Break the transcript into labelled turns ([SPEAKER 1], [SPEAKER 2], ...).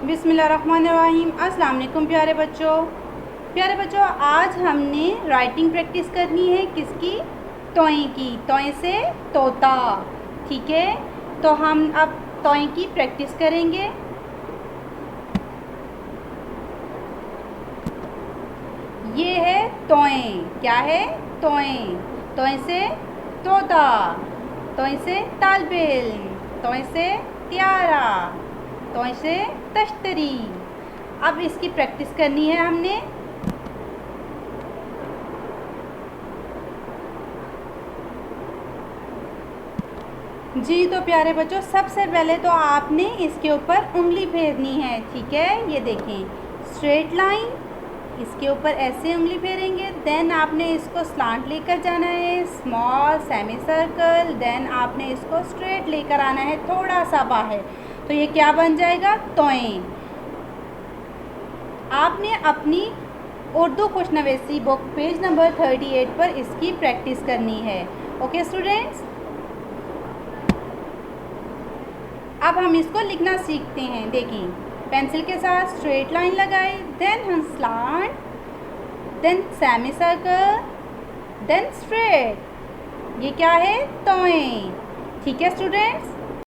[SPEAKER 1] बिस्मिल्लाहिर्रहमानिर्रहीम। अस्सलाम वालेकुम प्यारे बच्चों, आज हमने राइटिंग प्रैक्टिस करनी है किसकी? तोय की। तोय से तोता। ठीक है, तो हम अब तोय की प्रैक्टिस करेंगे। ये है तोय। क्या है? तोय। तोय से तोता, तोय से तालिबे इल्म, तोय से त्यारा, तोय से तश्तरी। अब इसकी प्रैक्टिस करनी है हमने। जी तो प्यारे बच्चों, सबसे पहले तो आपने इसके ऊपर उंगली फेरनी है। ठीक है, ये देखें, स्ट्रेट लाइन, इसके ऊपर ऐसे उंगली फेरेंगे। देन आपने इसको स्लांट लेकर जाना है, स्मॉल सेमी सर्कल। देन आपने इसको स्ट्रेट लेकर आना है थोड़ा सा बाहर, तो ये क्या बन जाएगा? तोय। आपने अपनी उर्दू खुशनवीसी बुक पेज नंबर 38 पर इसकी प्रैक्टिस करनी है। ओके स्टूडेंट्स, अब हम इसको लिखना सीखते हैं। देखिए, पेंसिल के साथ स्ट्रेट लाइन लगाए, देन हम slant, then semi circle, then straight. ये क्या है? तोय। ठीक है स्टूडेंट्स।